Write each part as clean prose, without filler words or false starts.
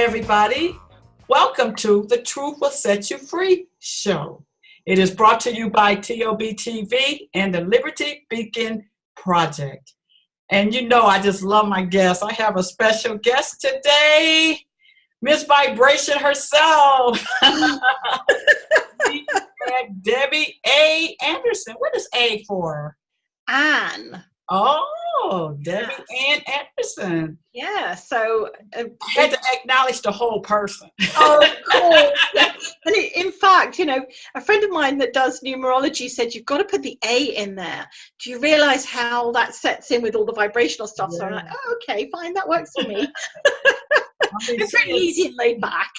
everybody. Welcome to The Truth Will Set You Free show. It is brought to you by TLBTV and the Liberty Beacon Project. And you know, I just love my guests. I have a special guest today, Miss Vibration herself. Debbie A. Anderson. What is A for? Anne. Oh, Debbie Ann Anderson. Yeah, so I had to acknowledge the whole person. Oh, cool. Yeah. And in fact, you know, a friend of mine that does numerology said you've got to put the A in there. Do you realize how that sets in with all the vibrational stuff? Yeah. So I'm like, oh, okay, fine, that works for me. It's pretty easy and laid back.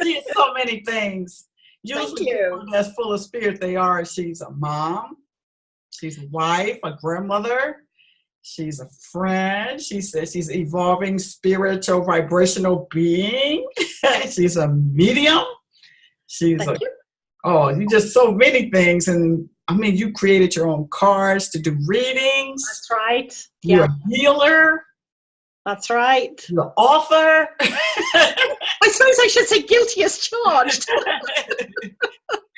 She is so many things. Usually people that's full of spirit they are. She's a mom. She's a wife, a grandmother. She's a friend. She says she's evolving spiritual vibrational being. She's a medium. She's you just so many things. And I mean, you created your own cards to do readings. That's right. You're a healer. That's right. You're an author. I suppose I should say guilty as charged.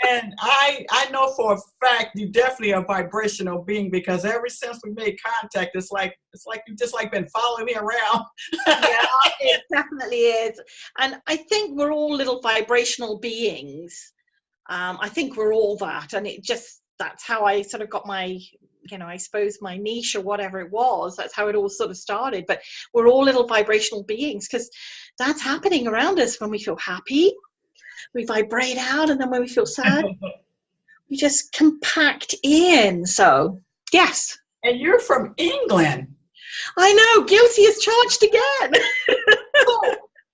And I know for a fact you definitely a vibrational being, because ever since we made contact, it's like you just been following me around. Yeah, it definitely is. And I think we're all little vibrational beings. I think we're all that, and that's how I sort of got my, I suppose my niche or whatever it was. That's how it all sort of started. But we're all little vibrational beings, because that's happening around us. When we feel happy, we vibrate out, and then when we feel sad, we just compact in. So, yes. And you're from England. I know, guilty as charged again.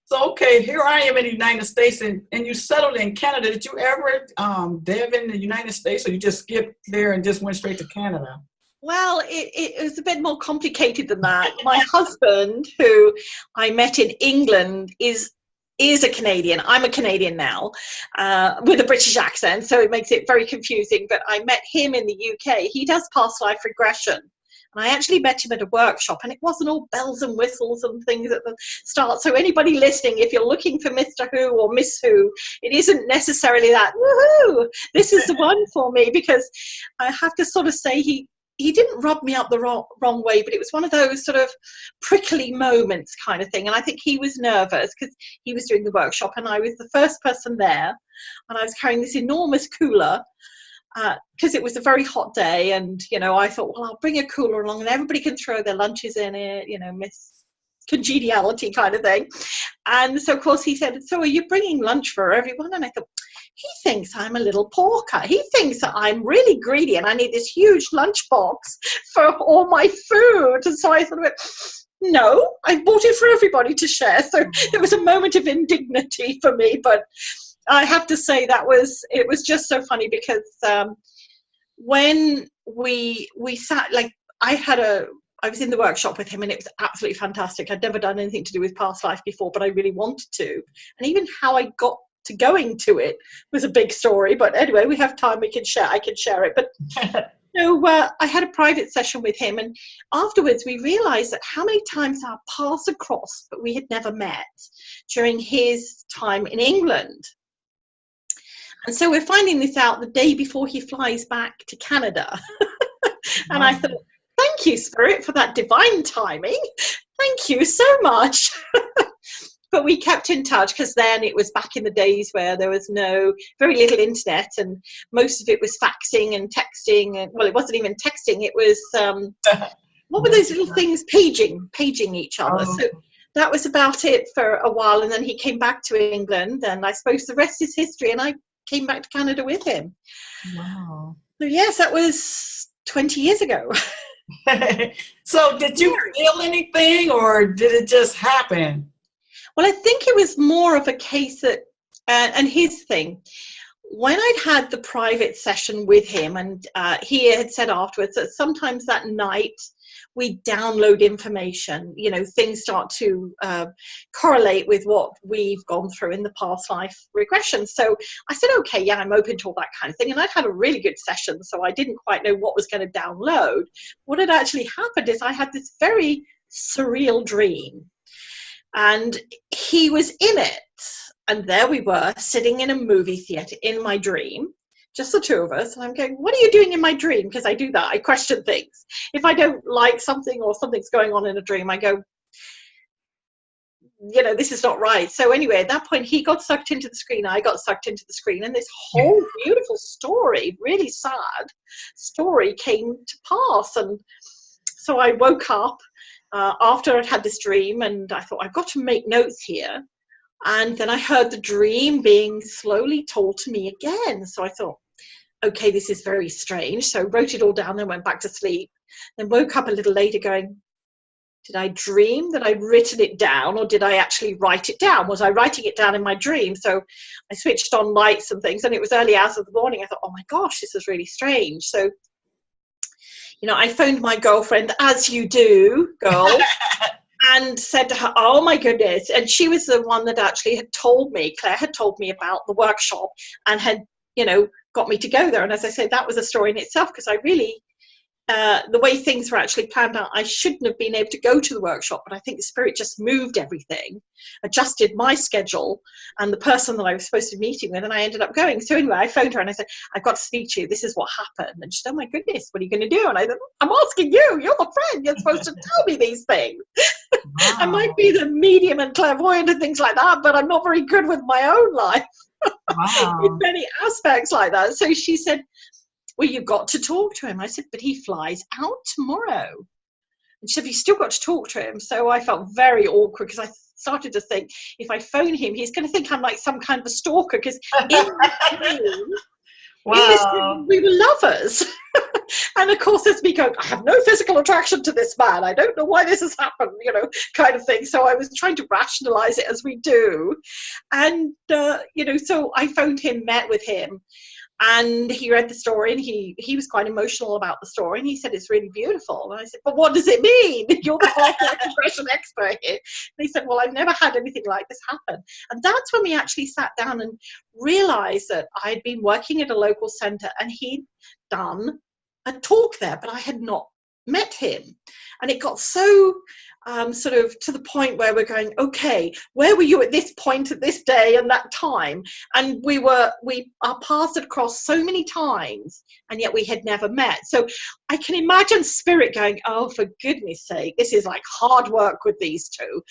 So, okay, here I am in the United States, and you settled in Canada. Did you ever live in the United States, or you just skipped there and just went straight to Canada? Well, it was a bit more complicated than that. My husband, who I met in England, is a Canadian. I'm a Canadian now, with a British accent, so it makes it very confusing. But I met him in the UK. He does past life regression. And I actually met him at a workshop, and it wasn't all bells and whistles and things at the start. So anybody listening, if you're looking for Mr. Who or Miss Who, it isn't necessarily that, woohoo, this is the one for me, because I have to sort of say he didn't rub me up the wrong way, but it was one of those sort of prickly moments kind of thing. And I think he was nervous because he was doing the workshop, and I was the first person there, and I was carrying this enormous cooler because it was a very hot day. And, I thought, well, I'll bring a cooler along and everybody can throw their lunches in it, Miss Congeniality kind of thing. And so, of course, he said, so are you bringing lunch for everyone? And I thought, he thinks I'm a little porker. He thinks that I'm really greedy and I need this huge lunchbox for all my food. And so I thought, no, I bought it for everybody to share. So it was a moment of indignity for me. But I have to say it was just so funny, because when we sat, I was in the workshop with him, and it was absolutely fantastic. I'd never done anything to do with past life before, but I really wanted to. And even how I got to going to it was a big story. But anyway, we have time, I can share it. But I had a private session with him, and afterwards we realized that how many times our paths had crossed, but we had never met during his time in England. And so we're finding this out the day before he flies back to Canada. And wow. I thought, thank you, Spirit, for that divine timing. Thank you so much. But we kept in touch, because then it was back in the days where there was very little internet, and most of it was faxing and texting. And, well, it wasn't even texting. It was, what were those little things? Paging each other. Oh. So that was about it for a while. And then he came back to England, and I suppose the rest is history. And I came back to Canada with him. Wow. So yes, that was 20 years ago. So did you feel anything, or did it just happen? Well, I think it was more of a case that, and his thing, when I'd had the private session with him, and he had said afterwards that sometimes that night we download information, things start to correlate with what we've gone through in the past life regression. So I said, okay, yeah, I'm open to all that kind of thing. And I'd had a really good session, so I didn't quite know what was going to download. What had actually happened is I had this very surreal dream And he was in it. And there we were, sitting in a movie theatre in my dream, just the two of us. And I'm going, what are you doing in my dream? Because I do that. I question things. If I don't like something or something's going on in a dream, I go, you know, this is not right. So anyway, at that point, he got sucked into the screen. I got sucked into the screen. And this whole beautiful story, really sad story, came to pass. And so I woke up after I'd had this dream, and I thought, I've got to make notes here. And then I heard the dream being slowly told to me again. So I thought, okay, this is very strange. So I wrote it all down and went back to sleep. Then woke up a little later going, did I dream that I'd written it down, or did I actually write it down? Was I writing it down in my dream? So I switched on lights and things, and it was early hours of the morning. I thought, oh my gosh, this is really strange. So, you know, I phoned my girlfriend, as you do, girl. And said to her, oh my goodness. And she was the one that actually had told me, Claire had told me about the workshop and had, you know, got me to go there. And as I said, that was a story in itself, because I really, the way things were actually planned out, I shouldn't have been able to go to the workshop, but I think the spirit just moved everything, adjusted my schedule and the person that I was supposed to be meeting with, and I ended up going. So anyway, I phoned her and I said, I've got to speak to you. This is what happened. And she said, oh my goodness, what are you going to do? And I said, I'm asking you. You're the friend. You're supposed to tell me these things. Wow. I might be the medium and clairvoyant and things like that, but I'm not very good with my own life. Wow. In many aspects like that. So she said, well, you've got to talk to him. I said, but he flies out tomorrow. And she said, you still got to talk to him. So I felt very awkward, because I started to think, if I phone him, he's going to think I'm like some kind of a stalker, because in this dream, wow, we were lovers. And of course, there's me going, I have no physical attraction to this man. I don't know why this has happened, you know, kind of thing. So I was trying to rationalize it, as we do. And, you know, so I phoned him, met with him. And he read the story, and he was quite emotional about the story, and he said, it's really beautiful. And I said, but what does it mean? You're the whole expression expert here. And he said, well, I've never had anything like this happen. And that's when we actually sat down and realized that I'd been working at a local center, and he'd done a talk there, but I had not met him. And it got so sort of to the point where we're going, okay, where were you at this point, at this day and that time? And our paths had crossed so many times, and yet we had never met. So I can imagine spirit going, oh, for goodness sake, this is like hard work with these two.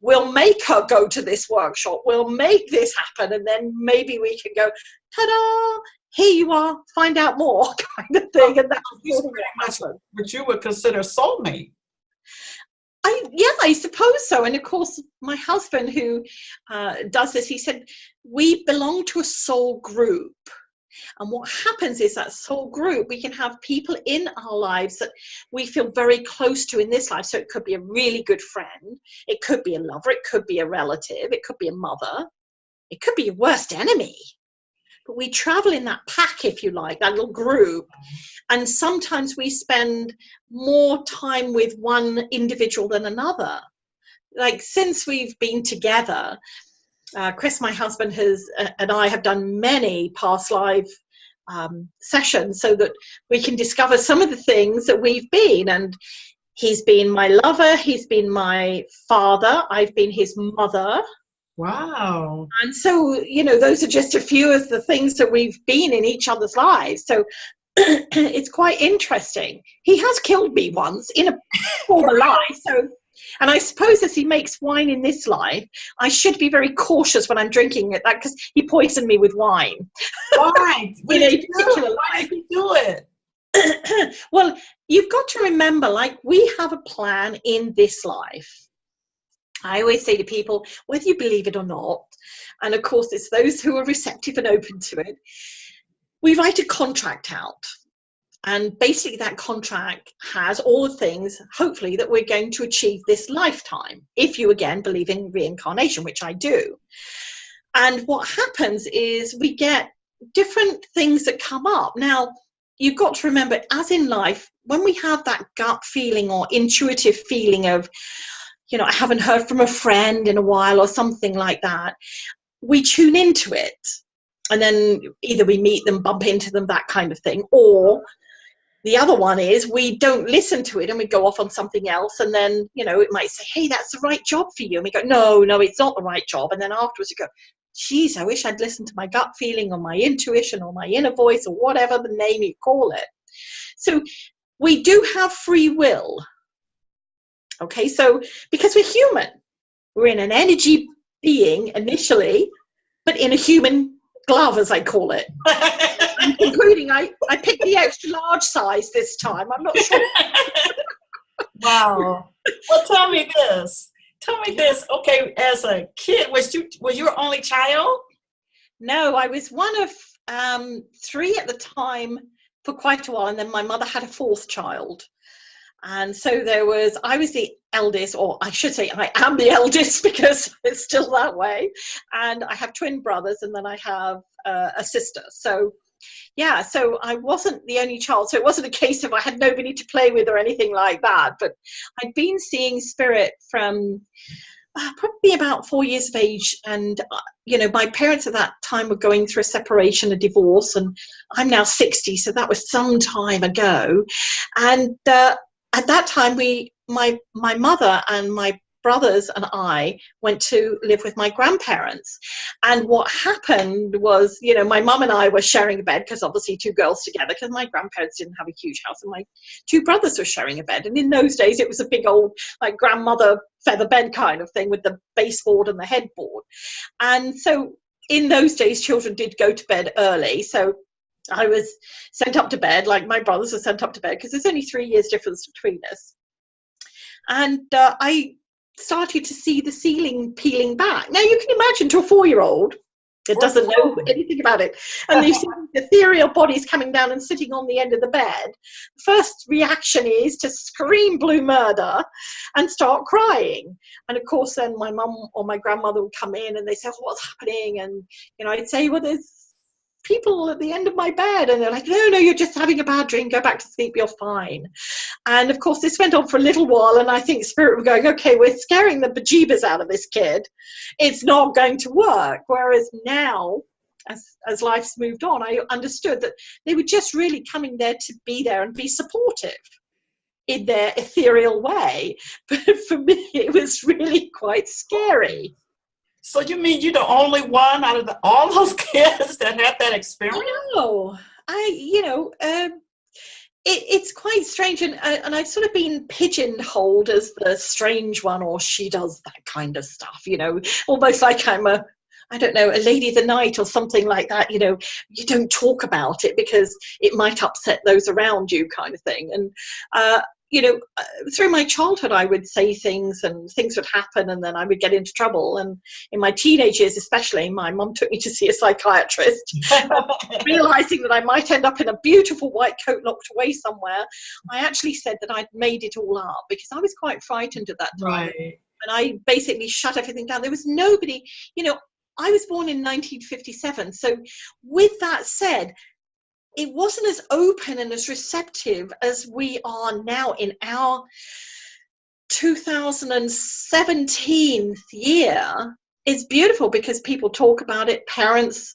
We'll make her go to this workshop. We'll make this happen. And then maybe we can go, ta-da, here you are, find out more, kind of thing. And that's pretty much what you would consider soulmate. I suppose so. And of course, my husband, who does this, he said, we belong to a soul group. And what happens is that soul group, we can have people in our lives that we feel very close to in this life. So it could be a really good friend. It could be a lover. It could be a relative. It could be a mother. It could be your worst enemy. But we travel in that pack, if you like, that little group. And sometimes we spend more time with one individual than another. Like, since we've been together, Chris, my husband, and I have done many past life sessions so that we can discover some of the things that we've been. And he's been my lover. He's been my father. I've been his mother. Wow. And so, you know, those are just a few of the things that we've been in each other's lives. So it's quite interesting. He has killed me once in a former life. So, and I suppose as he makes wine in this life, I should be very cautious when I'm drinking it, because he poisoned me with wine. Why? Why did he do it? Well, you've got to remember, like, we have a plan in this life. I always say to people, whether you believe it or not, and of course it's those who are receptive and open to it, we write a contract out. And basically that contract has all the things, hopefully, that we're going to achieve this lifetime, if you, again, believe in reincarnation, which I do. And what happens is we get different things that come up. Now, you've got to remember, as in life, when we have that gut feeling or intuitive feeling of, you know, I haven't heard from a friend in a while or something like that, we tune into it. And then either we meet them, bump into them, that kind of thing, or the other one is we don't listen to it and we go off on something else, and then, you know, it might say, hey, that's the right job for you, and we go, no, it's not the right job, and then afterwards you go, geez, I wish I'd listened to my gut feeling or my intuition or my inner voice or whatever the name you call it. So we do have free will. Okay, so because we're human, we're in an energy being initially, but in a human glove, as I call it. Including, I picked the extra large size this time. I'm not sure. Wow. Well, tell me this. Okay, as a kid, was you your only child? No, I was one of 3 at the time for quite a while, and then my mother had a 4th child. And so I was the eldest, or I should say I am the eldest because it's still that way. And I have twin brothers, and then I have a sister. So yeah, so I wasn't the only child. So it wasn't a case of I had nobody to play with or anything like that. But I'd been seeing spirit from probably about 4 years of age. And, you know, my parents at that time were going through a separation, a divorce, and I'm now 60. So that was some time ago. And at that time, my mother and my brothers and I went to live with my grandparents. And what happened was, you know, my mum and I were sharing a bed, because obviously 2 girls together, because my grandparents didn't have a huge house, and my 2 brothers were sharing a bed. And in those days, it was a big old, like, grandmother feather bed kind of thing with the baseboard and the headboard. And so in those days, children did go to bed early. So I was sent up to bed, like my brothers were sent up to bed, because there's only 3 years difference between us. And I started to see the ceiling peeling back. Now you can imagine, to a 4-year-old that doesn't know anything about it, and these ethereal bodies coming down and sitting on the end of the bed, the first reaction is to scream blue murder and start crying. And of course then my mum or my grandmother would come in and they say, oh, what's happening? And, you know, I'd say, well, there's people at the end of my bed. And they're like, no, you're just having a bad dream, go back to sleep, you're fine. And of course this went on for a little while, and I think spirit were going, okay, we're scaring the bejeebers out of this kid, it's not going to work. Whereas now, as life's moved on, I understood that they were just really coming there to be there and be supportive in their ethereal way. But for me it was really quite scary. So you mean you're the only one out of all those kids that had that experience? No, it's quite strange, and I've sort of been pigeonholed as the strange one, or she does that kind of stuff, you know, almost like I'm a lady of the night or something like that. You know, you don't talk about it because it might upset those around you, kind of thing. And you know, through my childhood, I would say things and things would happen, and then I would get into trouble. And in my teenage years, especially, my mum took me to see a psychiatrist, realizing that I might end up in a beautiful white coat locked away somewhere. I actually said that I'd made it all up because I was quite frightened at that time. Right. And I basically shut everything down. There was nobody, you know, I was born in 1957. So with that said, it wasn't as open and as receptive as we are now in our 2017 year. It's beautiful because people talk about it. Parents,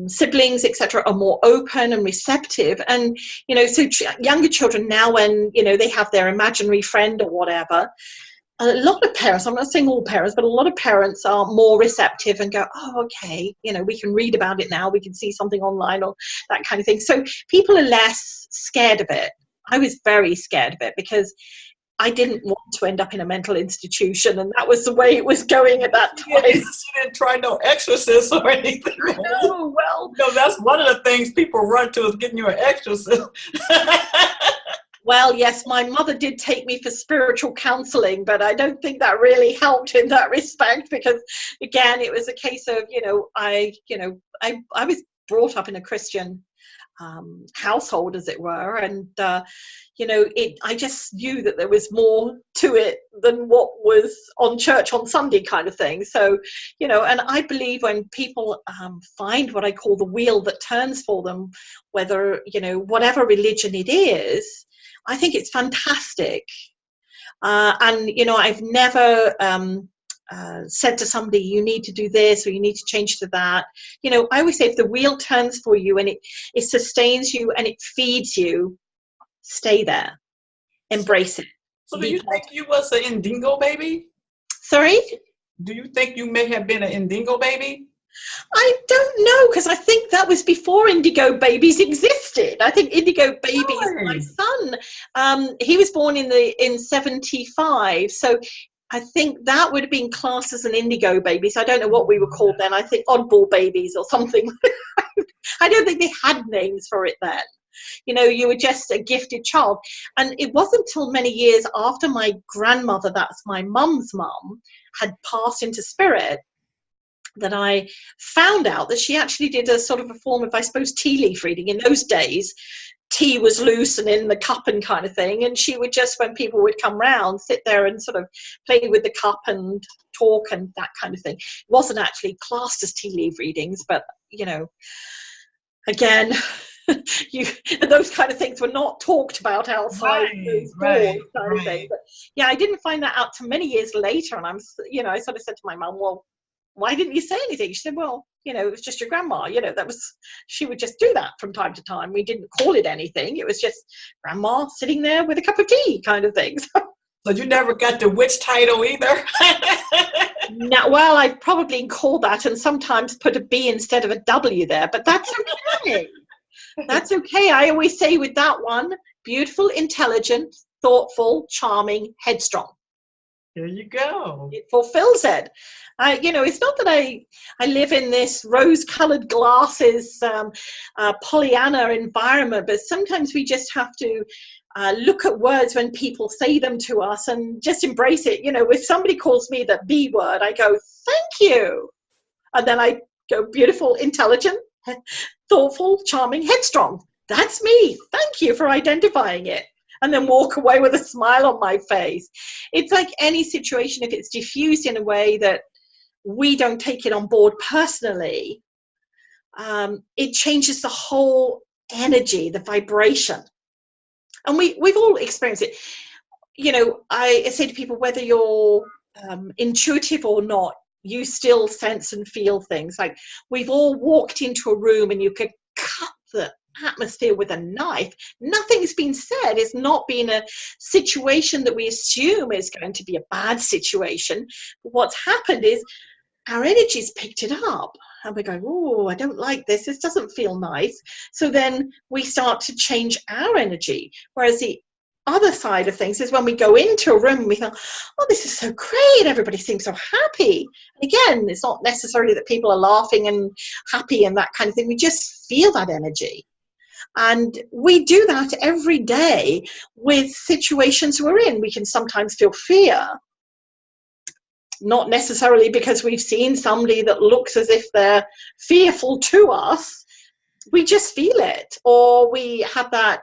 siblings, etc., are more open and receptive. And, you know, so younger children now, when, you know, they have their imaginary friend or whatever, a lot of parents, I'm not saying all parents, but a lot of parents are more receptive and go, oh, okay, you know, we can read about it now, we can see something online or that kind of thing. So people are less scared of it. I was very scared of it because I didn't want to end up in a mental institution, and that was the way it was going at that time. You didn't try no exorcism or anything. Oh, well. No, that's one of the things people run to, is getting you an exorcism. Well, yes, my mother did take me for spiritual counseling, but I don't think that really helped in that respect because, again, it was a case of, I was brought up in a Christian household, as it were, and, I just knew that there was more to it than what was on church on Sunday kind of thing. So, and I believe when people find what I call the wheel that turns for them, whether, whatever religion it is, I think it's fantastic. And, I've never said to somebody, you need to do this or you need to change to that. I always say if the wheel turns for you and it sustains you and it feeds you, stay there, embrace it. So do you think you was an Indigo baby? Sorry? Do you think you may have been an Indigo baby? I don't know, because I think that was before indigo babies existed. I think indigo baby is my son. He was born in 75, so I think that would have been classed as an indigo baby. So I don't know what we were called then. I think oddball babies or something. I don't think they had names for it then. You know, you were just a gifted child. And it wasn't until many years after my grandmother, that's my mum's mum, had passed into spirit, that I found out that she actually did a sort of a form of, I suppose, tea leaf reading. In those days, tea was loose and in the cup and kind of thing. And she would just, when people would come round, sit there and sort of play with the cup and talk and that kind of thing. It wasn't actually classed as tea leaf readings, but, you know, again, those kind of things were not talked about outside those doors kind of thing. But yeah, I didn't find that out till many years later. And I sort of said to my mum, well, why didn't you say anything? She said, well, you know, it was just your grandma, you know, she would just do that from time to time. We didn't call it anything. It was just grandma sitting there with a cup of tea kind of thing. So you never got the witch title either? No, well, I probably call that and sometimes put a B instead of a W there, but that's okay. That's okay. I always say with that one, beautiful, intelligent, thoughtful, charming, headstrong. There you go. It fulfills it. You know, it's not that I live in this rose-colored glasses Pollyanna environment, but sometimes we just have to look at words when people say them to us and just embrace it. You know, if somebody calls me the B word, I go, thank you. And then I go, beautiful, intelligent, thoughtful, charming, headstrong. That's me. Thank you for identifying it. And then walk away with a smile on my face. It's like any situation, if it's diffused in a way that we don't take it on board personally, it changes the whole energy, the vibration. And we've all experienced it. You know, I say to people, whether you're intuitive or not, you still sense and feel things. Like we've all walked into a room and you could cut the atmosphere with a knife. Nothing's been said. It's not been a situation that we assume is going to be a bad situation. But what's happened is our energy's picked it up and we're going, oh, I don't like this. This doesn't feel nice. So then we start to change our energy. Whereas the other side of things is when we go into a room and we think, oh, this is so great. Everybody seems so happy. And again, it's not necessarily that people are laughing and happy and that kind of thing. We just feel that energy. And we do that every day with situations we're in. We can sometimes feel fear, not necessarily because we've seen somebody that looks as if they're fearful to us. We just feel it, or we have that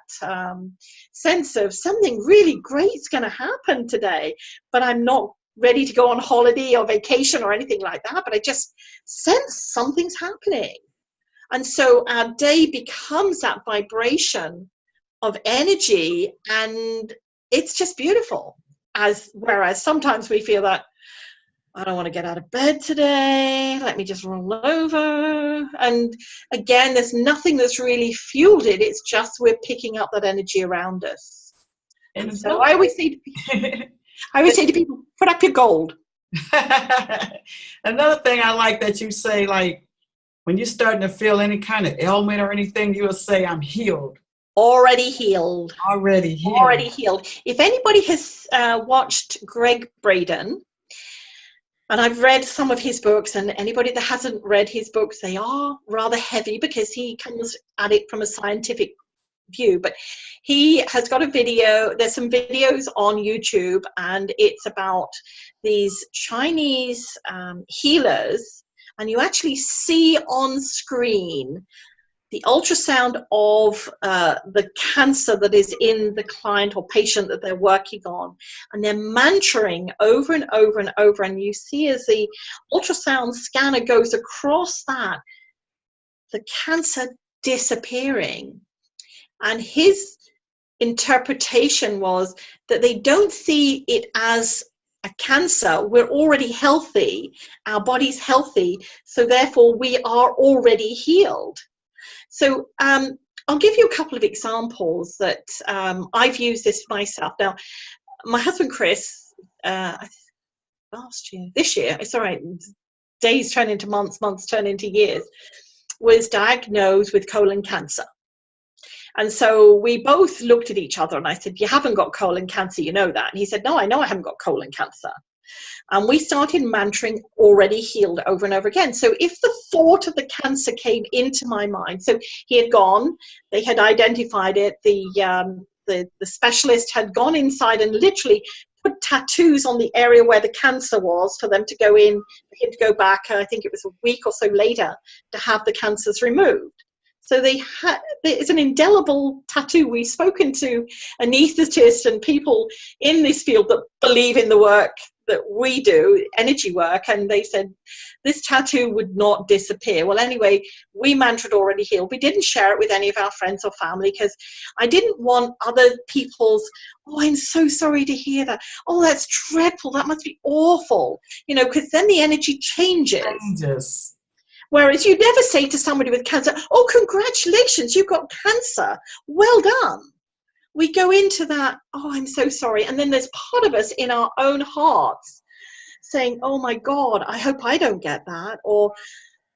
sense of something really great's going to happen today, but I'm not ready to go on holiday or vacation or anything like that, but I just sense something's happening. And so our day becomes that vibration of energy, and it's just beautiful. Whereas sometimes we feel that, I don't want to get out of bed today, let me just roll over. And again, there's nothing that's really fueled it. It's just we're picking up that energy around us. And so I always say to people, put up your gold. Another thing I like that you say, like, when you're starting to feel any kind of ailment or anything, you will say, I'm healed. Already healed. Already healed. Already healed. If anybody has watched Greg Braden, and I've read some of his books, and anybody that hasn't read his books, they are rather heavy because he comes at it from a scientific view. But he has got a video, there's some videos on YouTube, and it's about these Chinese healers, and you actually see on screen the ultrasound of the cancer that is in the client or patient that they're working on. And they're mantraing over and over and over. And you see as the ultrasound scanner goes across that, the cancer disappearing. And his interpretation was that they don't see it as a cancer. We're already healthy. Our body's healthy. So therefore we are already healed. So I'll give you a couple of examples that I've used this myself. Now, my husband Chris, this year, it's all right, days turn into months, months turn into years, was diagnosed with colon cancer. And so we both looked at each other and I said, you haven't got colon cancer, you know that? And he said, no, I know I haven't got colon cancer. And we started mantraing already healed over and over again. So if the thought of the cancer came into my mind, so he had gone, they had identified it, the specialist had gone inside and literally put tattoos on the area where the cancer was for them to go in, for him to go back, I think it was a week or so later, to have the cancers removed. So it's an indelible tattoo. We've spoken to anaesthetists and people in this field that believe in the work that we do, energy work, and they said this tattoo would not disappear. Well, anyway, we mantraed already healed. We didn't share it with any of our friends or family because I didn't want other people's, oh, I'm so sorry to hear that. Oh, that's dreadful. That must be awful. You know, because then the energy changes. Whereas you never say to somebody with cancer, oh, congratulations, you've got cancer. Well done. We go into that, oh, I'm so sorry. And then there's part of us in our own hearts saying, oh, my God, I hope I don't get that. Or,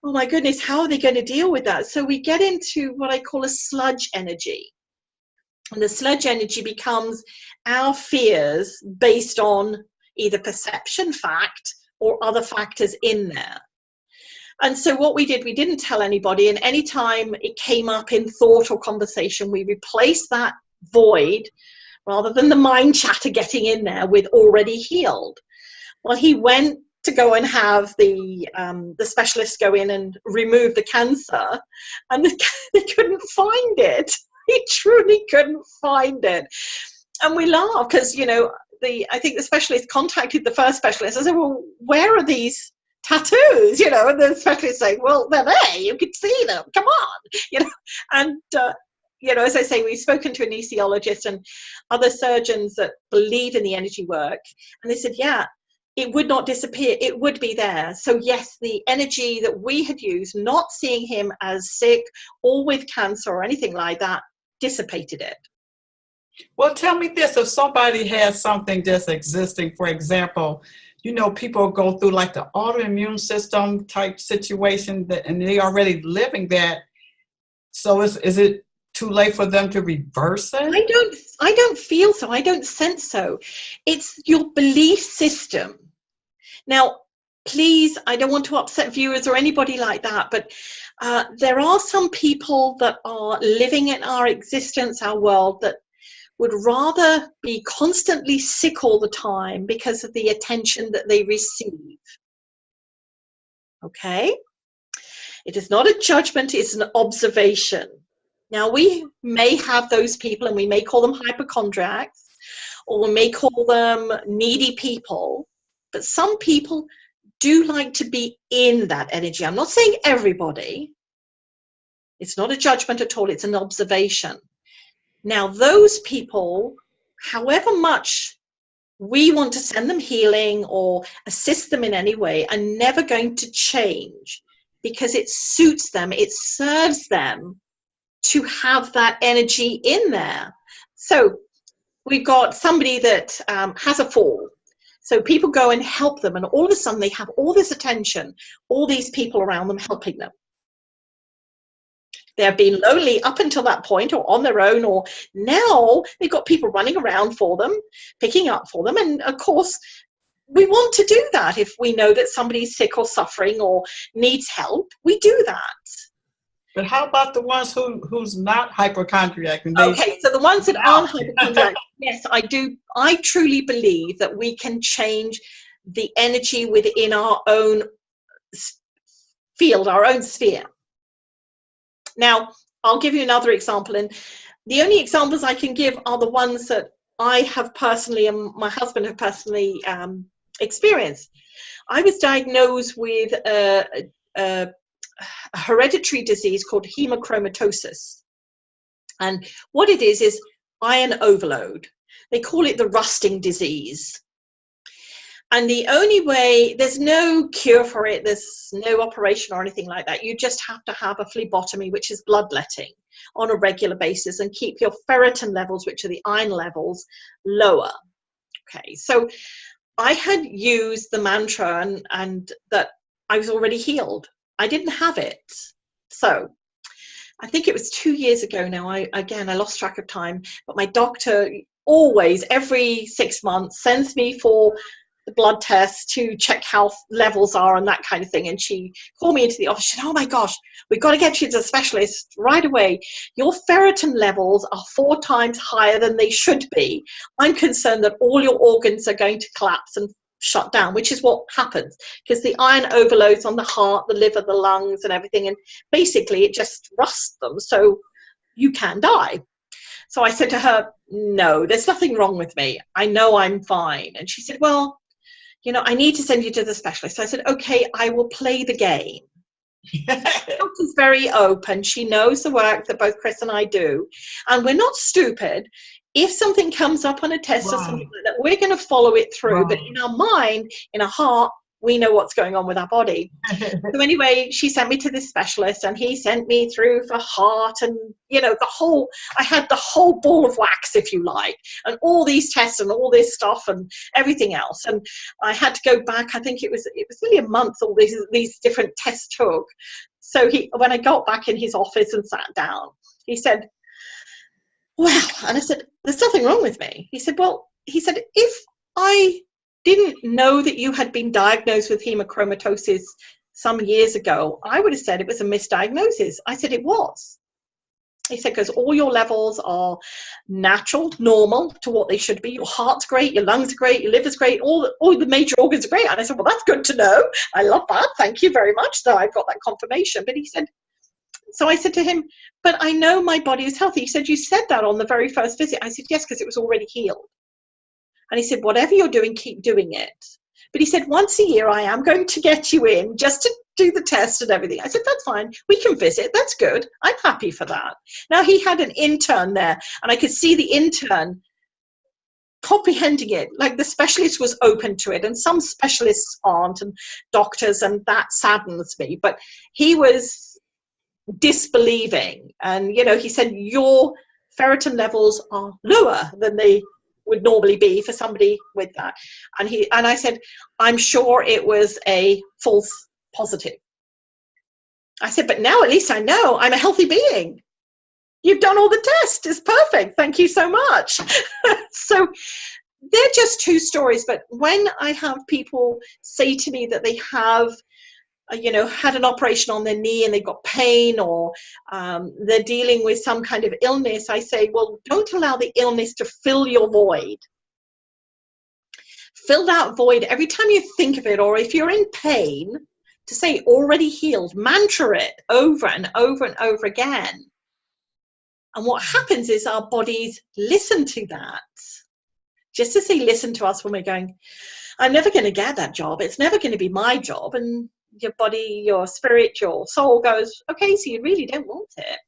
oh, my goodness, how are they going to deal with that? So we get into what I call a sludge energy. And the sludge energy becomes our fears based on either perception, fact, or other factors in there. And so what we did, we didn't tell anybody, and anytime it came up in thought or conversation, we replaced that void, rather than the mind chatter getting in there, with already healed. Well, he went to go and have the specialists go in and remove the cancer, and they couldn't find it. He truly couldn't find it. And we laughed because, you know, I think the specialist contacted the first specialist. I said, well, where are these tattoos, you know? And the specialist saying, well, they're there, you can see them, come on, you know. And you know, as I say, we've spoken to anesthesiologists and other surgeons that believe in the energy work, and they said, yeah, it would not disappear, it would be there. So yes, the energy that we had used, not seeing him as sick or with cancer or anything like that, dissipated it. Well, tell me this, if somebody has something just existing, for example, you know, people go through like the autoimmune system type situation, and they already living that. So is it too late for them to reverse it? I don't feel so. I don't sense so. It's your belief system. Now, please, I don't want to upset viewers or anybody like that, but there are some people that are living in our existence, our world, that would rather be constantly sick all the time because of the attention that they receive. Okay? It is not a judgment, it's an observation. Now, we may have those people, and we may call them hypochondriacs, or we may call them needy people, but some people do like to be in that energy. I'm not saying everybody. It's not a judgment at all, it's an observation. Now, those people, however much we want to send them healing or assist them in any way, are never going to change because it suits them, it serves them to have that energy in there. So we've got somebody that has a fall. So people go and help them, and all of a sudden they have all this attention, all these people around them helping them. They've been lonely up until that point, or on their own, or now they've got people running around for them, picking up for them. And of course, we want to do that. If we know that somebody's sick or suffering or needs help, we do that. But how about the ones who's not hypochondriac? Okay, so the ones that aren't hypochondriac, yes, I do. I truly believe that we can change the energy within our own field, our own sphere. Now, I'll give you another example, and the only examples I can give are the ones that I have personally and my husband have personally experienced. I was diagnosed with a hereditary disease called hemochromatosis, and what it is iron overload. They call it the rusting disease. And the only way, there's no cure for it, there's no operation or anything like that. You just have to have a phlebotomy, which is bloodletting, on a regular basis, and keep your ferritin levels, which are the iron levels, lower. Okay, so I had used the mantra and that I was already healed. I didn't have it. So I think it was 2 years ago now. I lost track of time, but my doctor always, every 6 months, sends me for the blood test to check how levels are and that kind of thing. And she called me into the office. She said, "Oh my gosh, we've got to get you to the specialist right away. Your ferritin levels are 4 times higher than they should be. I'm concerned that all your organs are going to collapse and shut down," which is what happens because the iron overloads on the heart, the liver, the lungs and everything. And basically it just rusts them. So you can die. So I said to her, "No, there's nothing wrong with me. I know I'm fine." And she said, "Well, I need to send you to the specialist." So I said, "Okay, I will play the game." The doctor's very open. She knows the work that both Chris and I do. And we're not stupid. If something comes up on a test or something like that, we're going to follow it through. But in our mind, in our heart, we know what's going on with our body. So anyway, she sent me to this specialist and he sent me through for heart and, I had the whole ball of wax, if you like, and all these tests and all this stuff and everything else. And I had to go back. I think it was really a month all these different tests took. So when I got back in his office and sat down, he said, "Well," and I said, "There's nothing wrong with me." He said, "If I didn't know that you had been diagnosed with hemochromatosis some years ago, I would have said it was a misdiagnosis." I said, "It was." He said, "Because all your levels are natural, normal to what they should be. Your heart's great, your lungs are great, your liver's great, all the major organs are great." And I said, "Well, that's good to know. I love that. Thank you very much that I've got that confirmation." But he said, so I said to him, "But I know my body is healthy." He said, "You said that on the very first visit." I said, "Yes, because it was already healed." And he said, "Whatever you're doing, keep doing it." But he said, "Once a year, I am going to get you in just to do the test and everything." I said, "That's fine. We can visit. That's good. I'm happy for that." Now, he had an intern there, and I could see the intern comprehending it. Like the specialist was open to it, and some specialists aren't, and doctors, and that saddens me. But he was disbelieving. And, he said, "Your ferritin levels are lower than they would normally be for somebody with that." And I said, "I'm sure it was a false positive." I said, "But now at least I know I'm a healthy being. You've done all the tests. It's perfect. Thank you so much." So they're just 2 stories. But when I have people say to me that they have had an operation on their knee and they've got pain, or they're dealing with some kind of illness, I say, well, don't allow the illness to fill your void. Fill that void every time you think of it, or if you're in pain, to say "already healed," mantra it over and over and over again. And what happens is our bodies listen to that. Just as they listen to us when we're going, "I'm never going to get that job. It's never going to be my job." And your body, your spirit, your soul goes, "Okay, so you really don't want it.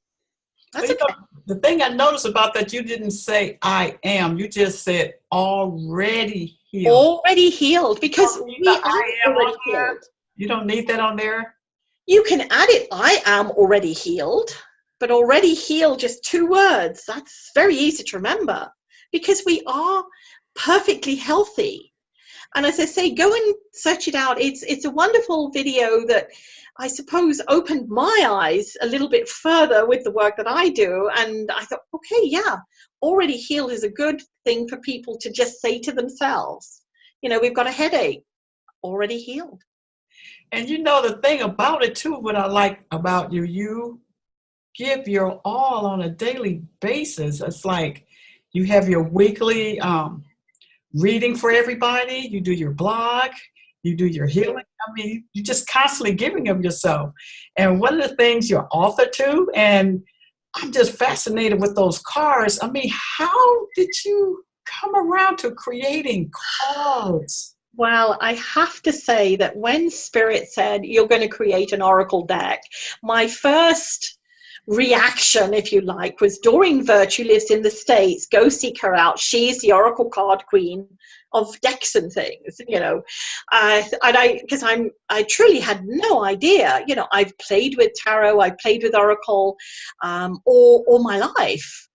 That's okay." The thing I noticed about that, you didn't say "I am." You just said "already healed." Already healed, because we are already healed. You don't need that on there? You can add it, "I am already healed," but already healed, just 2 words. That's very easy to remember because we are perfectly healthy. And as I say, go and search it out. It's a wonderful video that I suppose opened my eyes a little bit further with the work that I do. And I thought, okay, yeah, already healed is a good thing for people to just say to themselves. We've got a headache, already healed. And the thing about it too, what I like about you, you give your all on a daily basis. It's like you have your weekly reading for everybody. You do your blog, you do your healing. I mean, you're just constantly giving of yourself. And one of the things you're author to, and I'm just fascinated with those cards. I mean, how did you come around to creating cards? Well, I have to say that when Spirit said, "You're going to create an Oracle deck," my first reaction, if you like, was Doreen Virtue lives in the States. Go seek her out. She's the Oracle card queen of decks and things, you know. Because I truly had no idea, you know. I've played with tarot, I've played with oracle all my life.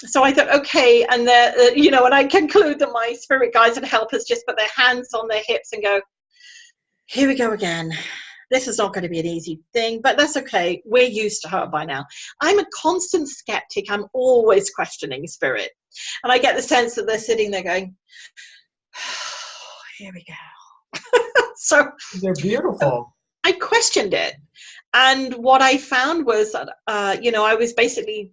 So I thought, okay, and you know, and I conclude that my spirit guides and helpers just put their hands on their hips and go, here we go again. This is not going to be an easy thing, but that's okay. We're used to her by now. I'm a constant skeptic. I'm always questioning spirit. And I get the sense that they're sitting there going, oh, here we go. So they're beautiful. I questioned it. And what I found was that, you know, I was basically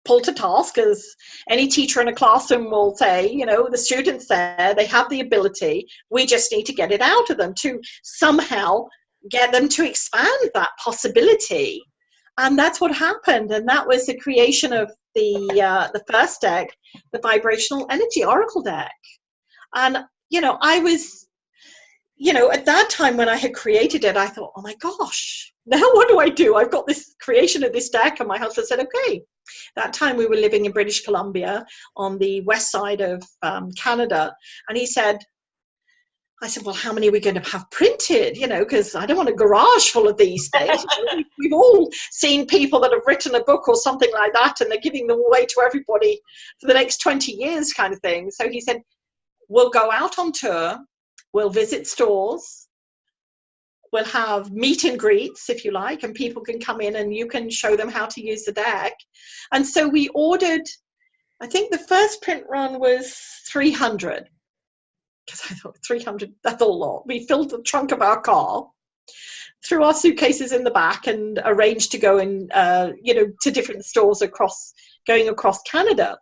pulled to task, as any teacher in a classroom will say, you know, the students there, they have the ability. We just need to get it out of them to somehow get them to expand that possibility. And that's what happened. And that was the creation of the first deck, the Vibrational Energy Oracle Deck. And, you know, I was, you know, at that time when I had created it, I thought, oh my gosh, now what do I do? I've got this creation of this deck. And my husband said, okay. That time we were living in British Columbia on the west side of Canada. And he said, I said, well, how many are we going to have printed? You know, because I don't want a garage full of these things. We've all seen people that have written a book or something like that, and they're giving them away to everybody for the next 20 years kind of thing. So he said, we'll go out on tour. We'll visit stores. We'll have meet and greets, if you like, and people can come in and you can show them how to use the deck. And so we ordered, I think the first print run was 300. Because I thought 300, that's a lot. We filled the trunk of our car, threw our suitcases in the back, and arranged to go in, you know, to different stores going across Canada.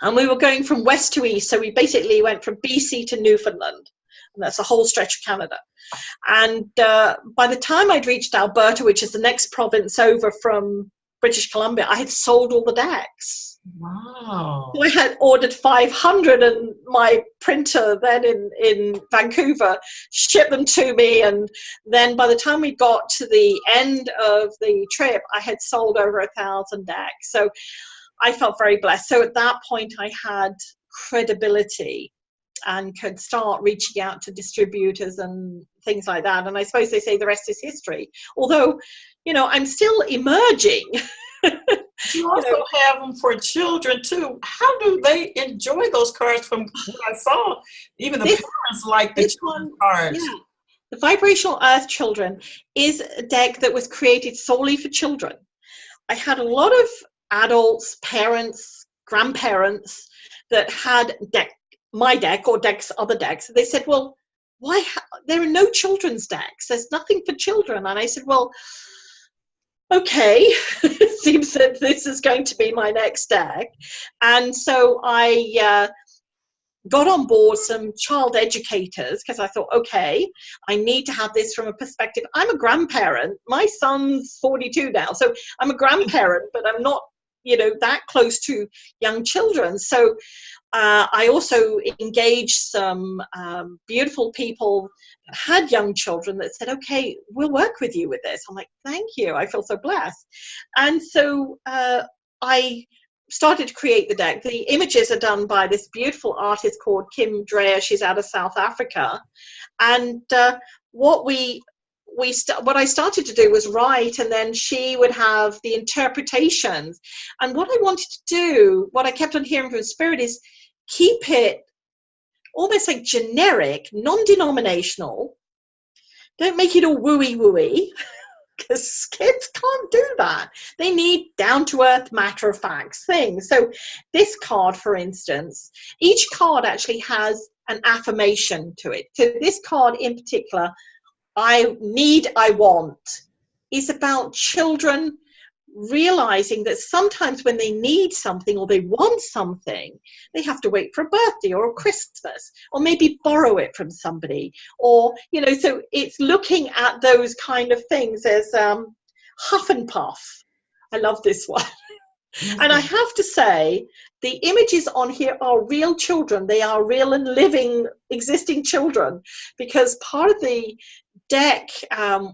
And we were going from west to east, so we basically went from BC to Newfoundland. And that's a whole stretch of Canada. And by the time I'd reached Alberta, which is the next province over from British Columbia, I had sold all the decks. Wow. So I had ordered 500, and my printer then in Vancouver shipped them to me. And then by the time we got to the end of the trip, I had sold over 1,000 decks. So I felt very blessed. So at that point, I had credibility and could start reaching out to distributors and things like that. And I suppose they say the rest is history. Although, you know, I'm still emerging. You also have them for children too. How do they enjoy those cards? From what I saw, even the parents like the children's cards. Yeah. The Vibrational Earth Children is a deck that was created solely for children. I had a lot of adults, parents, grandparents that had my deck or other decks. They said, well, why there are no children's decks? There's nothing for children. And I said, well, okay, it seems that this is going to be my next deck. And so I got on board some child educators, because I thought, okay, I need to have this from a perspective. I'm a grandparent. My son's 42 now, so I'm a grandparent, but I'm not, you know, that close to young children. So I also engaged some beautiful people that had young children that said, okay, we'll work with you with this. I'm like, thank you. I feel so blessed. And so I started to create the deck. The images are done by this beautiful artist called Kim Dreyer. She's out of South Africa. And what I started to do was write, and then she would have the interpretations. And what I wanted to do, what I kept on hearing from Spirit, is keep it almost like generic, non-denominational. Don't make it all wooey, because kids can't do that. They need down-to-earth, matter-of-fact things. So this card, for instance, each card actually has an affirmation to it. So this card in particular, I want, is about children realizing that sometimes when they need something or they want something, they have to wait for a birthday or a Christmas, or maybe borrow it from somebody, or, you know, so it's looking at those kind of things as huff and puff. I love this one. Mm-hmm. And I have to say, the images on here are real children. They are real and living, existing children, because part of the deck,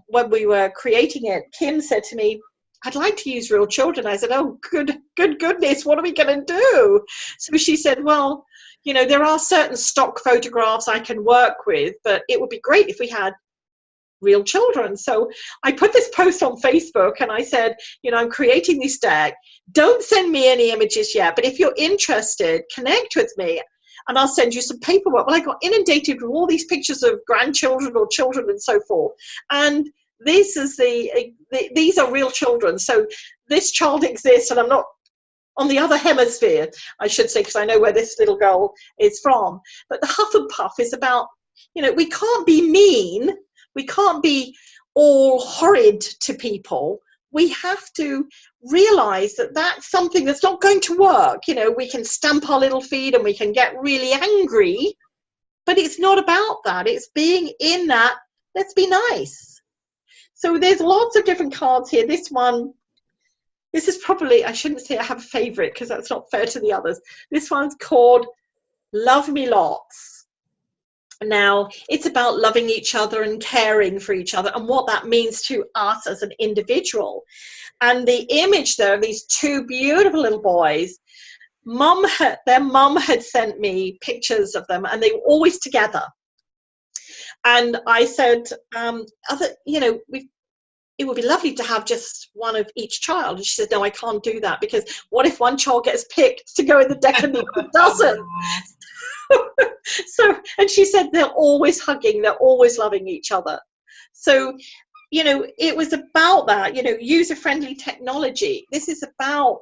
when we were creating it, Kim said to me, I'd like to use real children. I said, oh, good goodness, what are we going to do? So she said, well, You know, there are certain stock photographs I can work with, but it would be great if we had real children. So I put this post on Facebook and I said, you know, I'm creating this deck. Don't send me any images yet, but if you're interested, connect with me and I'll send you some paperwork. Well, I got inundated with all these pictures of grandchildren or children and so forth. And this is these are real children. So this child exists, and I'm not on the other hemisphere, I should say, because I know where this little girl is from. But the huff and puff is about, you know, we can't be mean. We can't be all horrid to people. We have to realize that that's something that's not going to work. You know, we can stamp our little feet and we can get really angry, but it's not about that. It's being in that, let's be nice. So there's lots of different cards here. This one, this is probably, I shouldn't say I have a favorite because that's not fair to the others. This one's called Love Me Lots. Now, it's about loving each other and caring for each other and what that means to us as an individual. And the image there of these two beautiful little boys, their mum had sent me pictures of them and they were always together. And I said, you know, it would be lovely to have just one of each child. And she said, no, I can't do that because what if one child gets picked to go in the deck and the other doesn't? So, and she said they're always hugging, they're always loving each other. So, you know, it was about that, you know, user-friendly technology. This is about,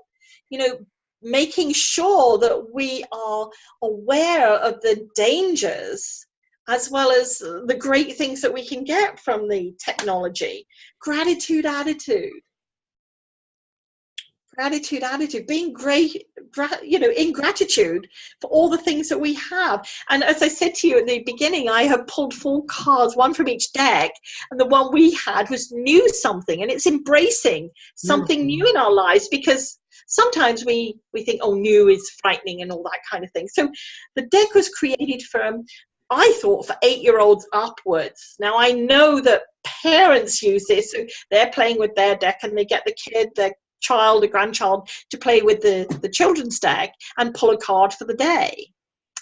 you know, making sure that we are aware of the dangers as well as the great things that we can get from the technology. Gratitude attitude, being great, you know, in gratitude for all the things that we have. And as I said to you at the beginning, I have pulled 4 cards, one from each deck, and the one we had was new something, and it's embracing something new in our lives, because sometimes we think, oh, new is frightening and all that kind of thing. So the deck was created from, I thought, for 8-year-olds upwards. Now I know that parents use this, so they're playing with their deck and they get the kid, their child, a grandchild, to play with the children's deck and pull a card for the day,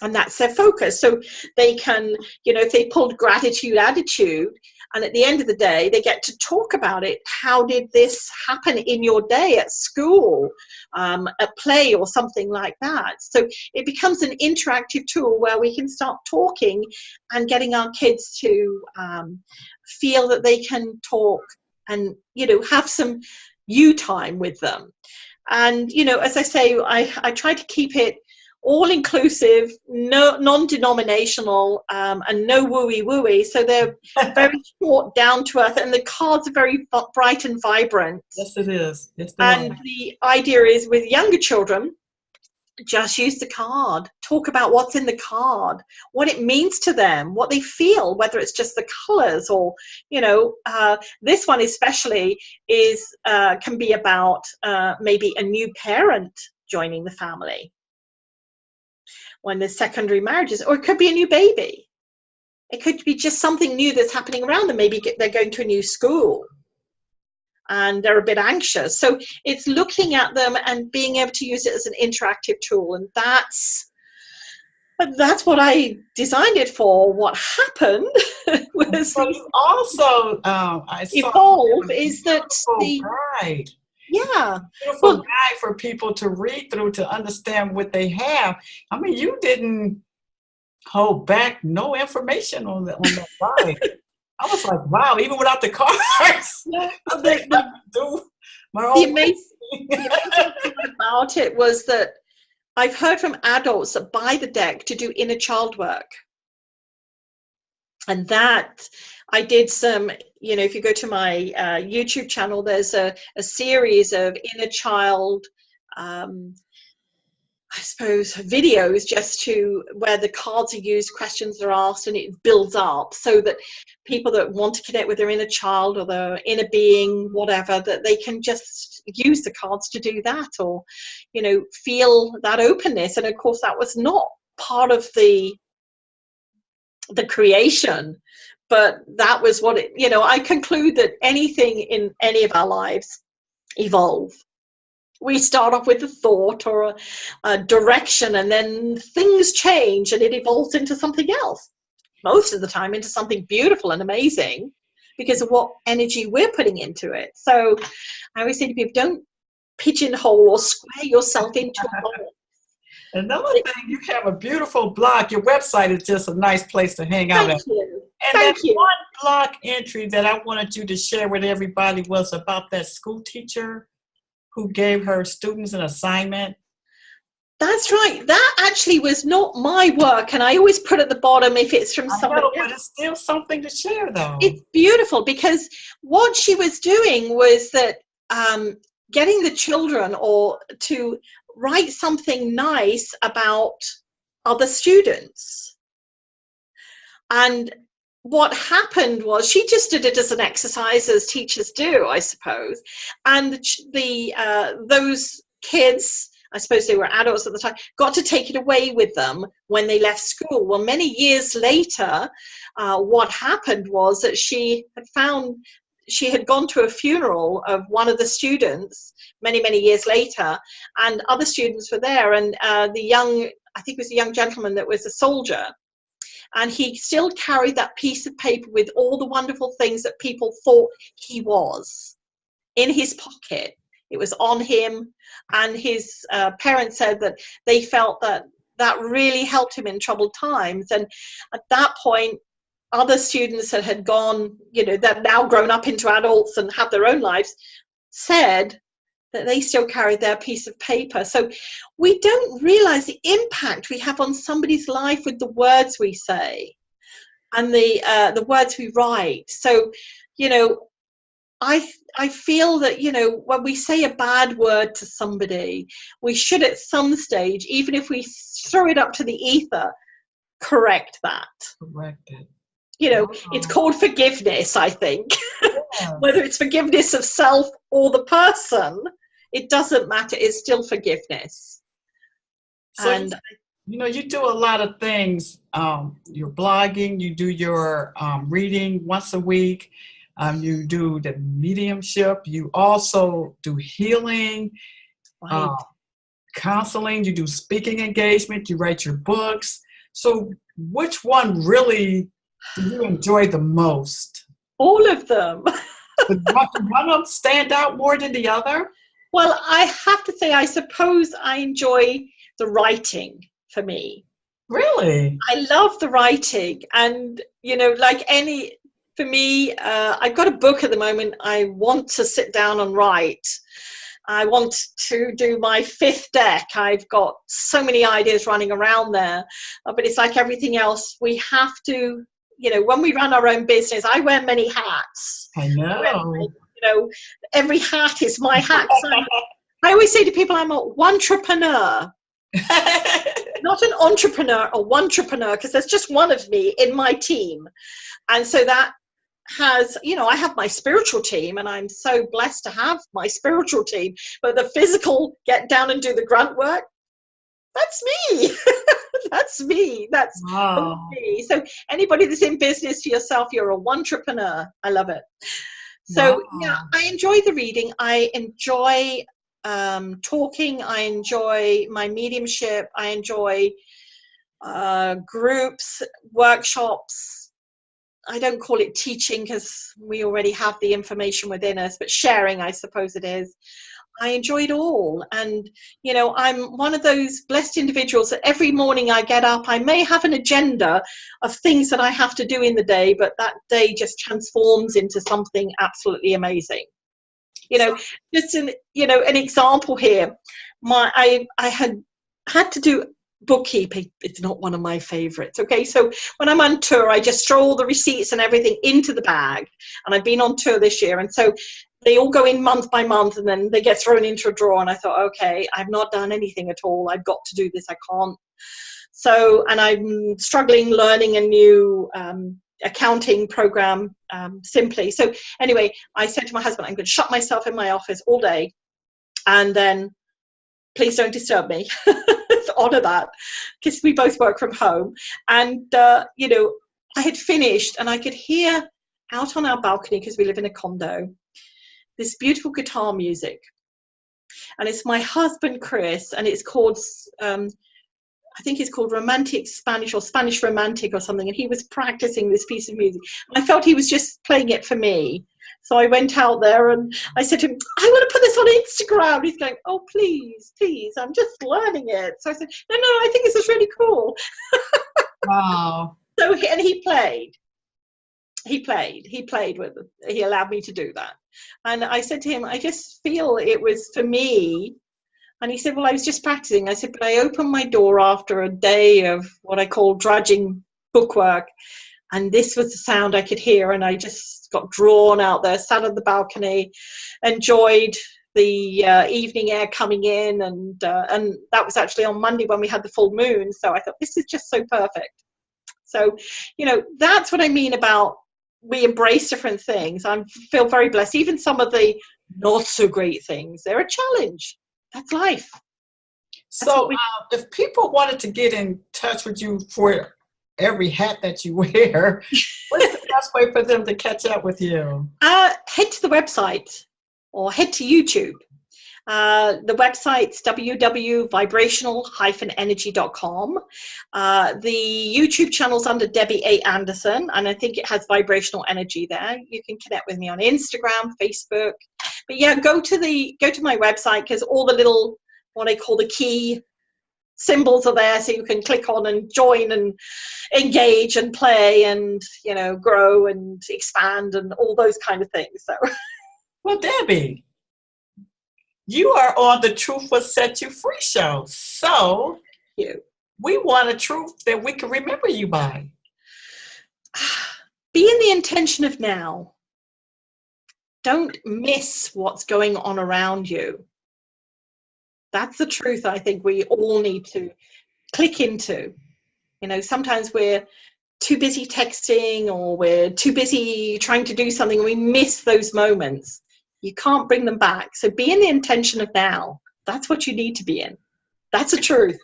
and that's their focus. So they can, you know, if they pulled gratitude attitude, and at the end of the day they get to talk about it. How did this happen in your day at school, at play, or something like that? So it becomes an interactive tool where we can start talking and getting our kids to feel that they can talk and, you know, have some you time with them. And, you know, as I say, I try to keep it all inclusive, no non-denominational, and no wooey, so they're very short, down to earth, and the cards are very bright and vibrant. Yes, it is. Yes, and the idea is, with younger children, just use the card, talk about what's in the card, what it means to them, what they feel, whether it's just the colors or, you know, this one especially is can be about maybe a new parent joining the family when there's secondary marriages, or it could be a new baby. It could be just something new that's happening around them. Maybe they're going to a new school and they're a bit anxious. So it's looking at them and being able to use it as an interactive tool. And that's what I designed it for. What happened was also I saw evolve is that the guide. Yeah. Beautiful guide for people to read through to understand what they have. I mean, you didn't hold back no information on that guide. I was like, wow, even without the cards. Yeah. The amazing thing about it was that I've heard from adults that buy the deck to do inner child work. And that I did some, you know, if you go to my YouTube channel, there's a series of inner child, I suppose, videos, just to where the cards are used, questions are asked, and it builds up so that people that want to connect with their inner child or their inner being, whatever, that they can just use the cards to do that, or, you know, feel that openness. And of course that was not part of the creation, but that was what it, you know, I conclude that anything in any of our lives evolve. we start off with a thought or a direction, and then things change and it evolves into something else. Most of the time into something beautiful and amazing because of what energy we're putting into it. So I always say to people, don't pigeonhole or square yourself into a box. Another thing, you have a beautiful blog. Your website is just a nice place to hang out Thank at. you. And Thank that you. one blog entry that I wanted you to share with everybody was about that school teacher who gave her students an assignment. That's right. That actually was not my work, and I always put at the bottom if it's from somebody else. But it's still something to share, though. It's beautiful because what she was doing was that getting the children or to write something nice about other students. And what happened was she just did it as an exercise, as teachers do, I suppose. And those kids, I suppose they were adults at the time, got to take it away with them when they left school. Well, many years later, what happened was that she had gone to a funeral of one of the students many years later, and other students were there, and I think it was a young gentleman that was a soldier, and he still carried that piece of paper with all the wonderful things that people thought he was in his pocket. It was on him, and his parents said that they felt that really helped him in troubled times. And at that point, other students that had gone, that now grown up into adults and have their own lives, said that they still carried their piece of paper. So we don't realize the impact we have on somebody's life with the words we say and the words we write. So, I feel that, when we say a bad word to somebody, we should at some stage, even if we throw it up to the ether, correct that. Correct it. It's called forgiveness, I think. Yeah. Whether it's forgiveness of self or the person, it doesn't matter. It's still forgiveness. So, and you do a lot of things. You're blogging, you do your reading once a week. You do the mediumship. You also do healing, right. Counseling. You do speaking engagement. You write your books. So which one really do you enjoy the most? All of them. But one of them stand out more than the other? Well, I have to say, I suppose I enjoy the writing for me. Really? I love the writing. And, for me, I've got a book at the moment I want to sit down and write. I want to do my 5th deck. I've got so many ideas running around there. But it's like everything else. We have to, when we run our own business, I wear many hats. I know. Every hat is my hat. So I always say to people, I'm a one-trepreneur. Not an entrepreneur, a one-trepreneur, because there's just one of me in my team. And so that has, I have my spiritual team, and I'm so blessed to have my spiritual team, but the physical get down and do the grunt work, that's me. That's me. That's me. So anybody that's in business for yourself, you're a one-trepreneur. I love it. So yeah, I enjoy the reading. I enjoy talking. I enjoy my mediumship. I enjoy groups, workshops. I don't call it teaching because we already have the information within us, but sharing, I suppose it is. I enjoy it all. And, I'm one of those blessed individuals that every morning I get up, I may have an agenda of things that I have to do in the day, but that day just transforms into something absolutely amazing. Just an example here. I had to do bookkeeping. It's not one of my favorites. Okay, so when I'm on tour, I just throw all the receipts and everything into the bag, and I've been on tour this year, and so they all go in month by month, and then they get thrown into a drawer, and I thought, okay, I've not done anything at all. I've got to do this. I can't. So, and I'm struggling learning a new accounting program, Simply. So anyway, I said to my husband, I'm going to shut myself in my office all day, and then please don't disturb me. Honor that, because we both work from home. And I had finished, and I could hear out on our balcony, because we live in a condo, this beautiful guitar music. and it's my husband Chris, and it's called I think it's called Romantic Spanish or Spanish Romantic or something, and he was practicing this piece of music. I felt he was just playing it for me. So I went out there and I said to him, I want to put this on Instagram. He's going, oh, please, please, I'm just learning it. So I said, no, I think this is really cool. Wow. So, and he played with it. He allowed me to do that. And I said to him, I just feel it was for me. And he said, well, I was just practicing. I said, but I opened my door after a day of what I call drudging bookwork. And this was the sound I could hear. And I just got drawn out there, sat on the balcony, enjoyed the evening air coming in. And that was actually on Monday when we had the full moon. So I thought, this is just so perfect. So, you know, that's what I mean about we embrace different things. I feel very blessed. Even some of the not so great things, they're a challenge. That's life. So if people wanted to get in touch with you for every hat that you wear, what's the best way for them to catch up with you? Head to the website or head to YouTube. The website's www.vibrational-energy.com. The YouTube channel's under Debbie A. Anderson, and I think it has Vibrational Energy there. You can connect with me on Instagram, Facebook. But yeah, go to my website, because all the little, what I call the key symbols are there, so you can click on and join and engage and play and, you know, grow and expand and all those kind of things. So, well, Debbie, you are on the Truth Will Set You Free show. So we want a truth that we can remember you by. Be in the intention of now. Don't miss what's going on around you. That's the truth I think we all need to click into. You know, sometimes we're too busy texting or we're too busy trying to do something and we miss those moments. You can't bring them back. So be in the intention of now. That's what you need to be in. That's the truth.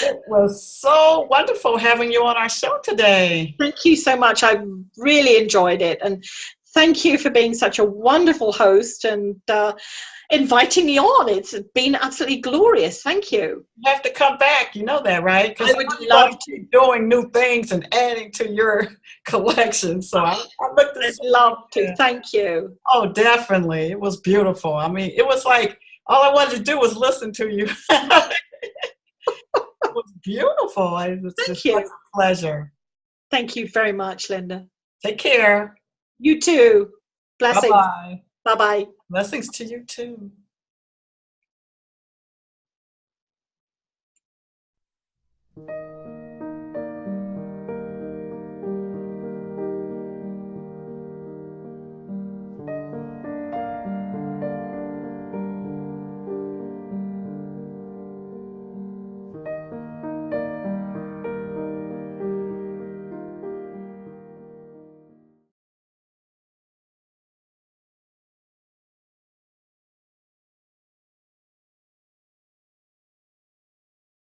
It was so wonderful having you on our show today. Thank you so much. I really enjoyed it. And thank you for being such a wonderful host and inviting me on. It's been absolutely glorious. Thank you. You have to come back. You know that, right? I would love to keep doing new things and adding to your collection. So I'd love to. Thank you. Oh, definitely. It was beautiful. I mean, it was like all I wanted to do was listen to you. It was beautiful. It was just a pleasure. Thank you very much, Linda. Take care. You too. Blessings. Bye-bye. Bye-bye. Blessings to you too.